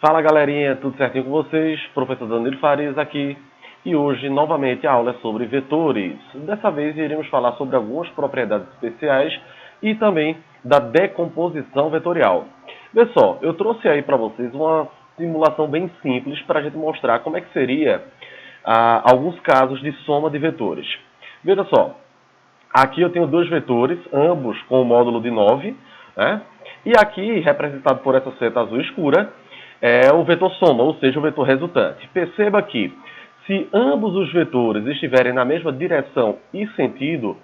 Fala galerinha, tudo certinho com vocês? Professor Danilo Farias aqui. E hoje, novamente, a aula é sobre vetores. Dessa vez, iremos falar sobre algumas propriedades especiais e também da decomposição vetorial. Vê só, eu trouxe aí para vocês uma simulação bem simples para a gente mostrar como é que seria alguns casos de soma de vetores. Veja só, aqui eu tenho dois vetores, ambos com o módulo de 9, né? E aqui, representado por essa seta azul escura, é o vetor soma, ou seja, o vetor resultante. Perceba que, se ambos os vetores estiverem na mesma direção e sentido,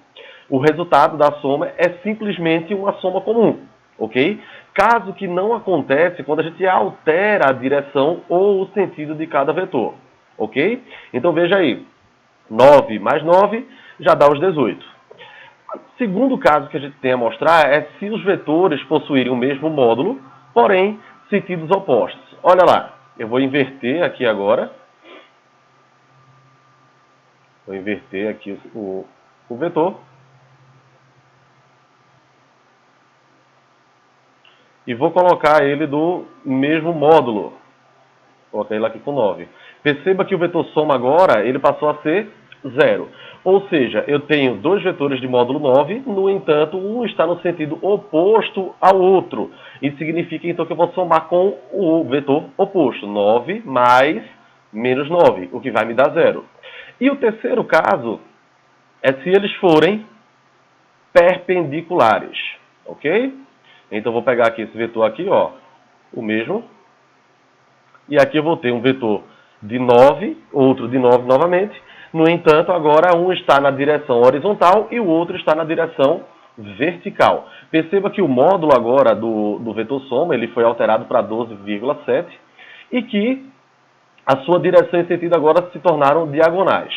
o resultado da soma é simplesmente uma soma comum, ok? Caso que não acontece quando a gente altera a direção ou o sentido de cada vetor, ok? Então veja aí, 9 mais 9 já dá os 18. O segundo caso que a gente tem a mostrar é se os vetores possuírem o mesmo módulo, porém sentidos opostos. Olha lá, eu vou inverter aqui agora. Vou inverter aqui o vetor. E vou colocar ele do mesmo módulo. Vou colocar ele aqui com 9. Perceba que o vetor soma agora, ele passou a ser 0. Ou seja, eu tenho dois vetores de módulo 9, no entanto, um está no sentido oposto ao outro. Isso significa, então, que eu vou somar com o vetor oposto. 9 mais menos 9, o que vai me dar 0. E o terceiro caso é se eles forem perpendiculares, ok? Então, eu vou pegar aqui esse vetor aqui, ó, o mesmo. E aqui eu vou ter um vetor de 9, outro de 9 novamente. No entanto, agora um está na direção horizontal e o outro está na direção vertical. Perceba que o módulo agora do vetor soma ele foi alterado para 12,7 e que a sua direção e sentido agora se tornaram diagonais.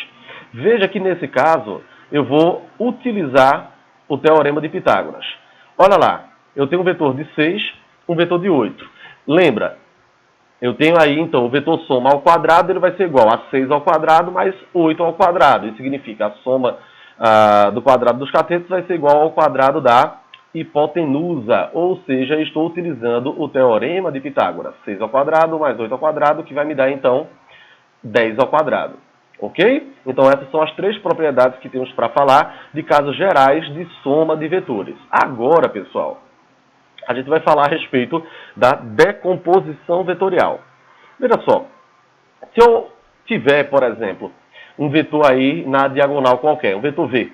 Veja que nesse caso eu vou utilizar o teorema de Pitágoras. Olha lá, eu tenho um vetor de 6, um vetor de 8. Lembra? Eu tenho aí, então, o vetor soma ao quadrado, ele vai ser igual a 6 ao quadrado mais 8 ao quadrado. Isso significa a soma do quadrado dos catetos vai ser igual ao quadrado da hipotenusa. Ou seja, estou utilizando o teorema de Pitágoras. 6 ao quadrado mais 8 ao quadrado, que vai me dar, então, 10 ao quadrado. Ok? Então, essas são as três propriedades que temos para falar de casos gerais de soma de vetores. Agora, pessoal, a gente vai falar a respeito da decomposição vetorial. Veja só, se eu tiver, por exemplo, um vetor aí na diagonal qualquer, um vetor V,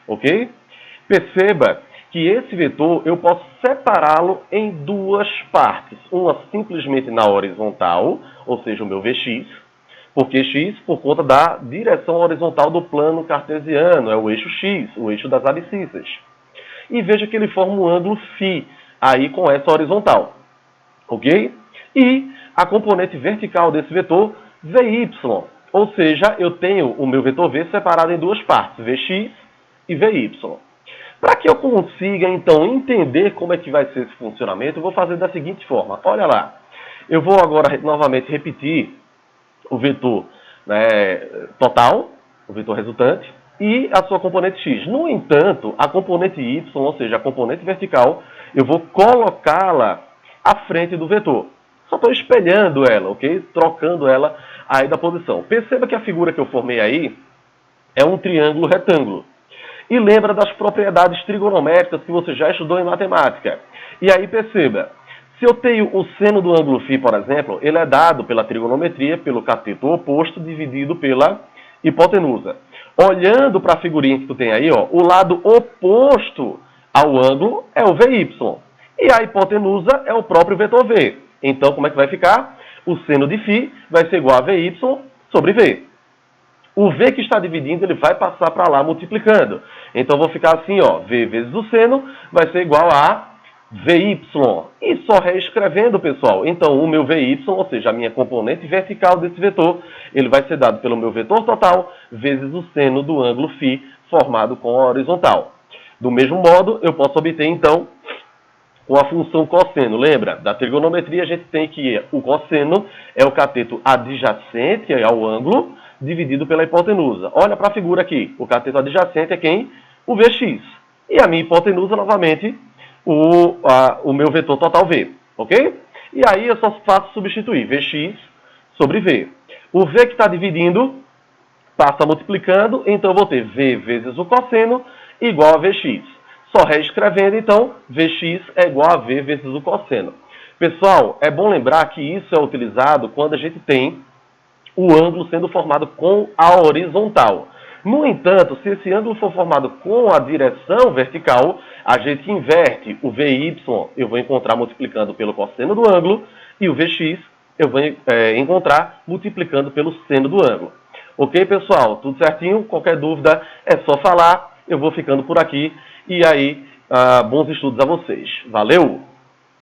ok? Perceba que esse vetor eu posso separá-lo em duas partes. Uma simplesmente na horizontal, ou seja, o meu Vx, porque x por conta da direção horizontal do plano cartesiano, é o eixo x, o eixo das abscissas. E veja que ele forma um ângulo φ, aí com essa horizontal, ok? E a componente vertical desse vetor, Vy, ou seja, eu tenho o meu vetor V separado em duas partes, Vx e Vy. Para que eu consiga, então, entender como é que vai ser esse funcionamento, eu vou fazer da seguinte forma. Olha lá, eu vou agora novamente repetir o vetor total, o vetor resultante, e a sua componente x. No entanto, a componente y, ou seja, a componente vertical, eu vou colocá-la à frente do vetor. Só estou espelhando ela, ok? Trocando ela aí da posição. Perceba que a figura que eu formei aí é um triângulo retângulo. E lembra das propriedades trigonométricas que você já estudou em matemática. E aí perceba, se eu tenho o seno do ângulo φ, por exemplo, ele é dado pela trigonometria, pelo cateto oposto, dividido pela hipotenusa. Olhando para a figurinha que tu tem aí, ó, o lado oposto ao ângulo é o Vy. E a hipotenusa é o próprio vetor V. Então, como é que vai ficar? O seno de φ vai ser igual a Vy sobre V. O V que está dividindo, ele vai passar para lá multiplicando. Então, vou ficar assim, ó, V vezes o seno vai ser igual a Vy. E só reescrevendo, pessoal. Então, o meu Vy, ou seja, a minha componente vertical desse vetor, ele vai ser dado pelo meu vetor total vezes o seno do ângulo φ formado com a horizontal. Do mesmo modo, eu posso obter, então, com a função cosseno. Lembra? Da trigonometria, a gente tem que o cosseno é o cateto adjacente ao ângulo dividido pela hipotenusa. Olha para a figura aqui. O cateto adjacente é quem? O Vx. E a minha hipotenusa, novamente, o meu vetor total V. Ok? E aí eu só faço substituir Vx sobre V. O V que está dividindo passa multiplicando, então eu vou ter V vezes o cosseno igual a Vx. Só reescrevendo, então, Vx é igual a V vezes o cosseno. Pessoal, é bom lembrar que isso é utilizado quando a gente tem o ângulo sendo formado com a horizontal. No entanto, se esse ângulo for formado com a direção vertical, a gente inverte o Vy, eu vou encontrar multiplicando pelo cosseno do ângulo, e o Vx eu vou encontrar multiplicando pelo seno do ângulo. Ok, pessoal? Tudo certinho? Qualquer dúvida é só falar. Eu vou ficando por aqui. E aí, bons estudos a vocês. Valeu!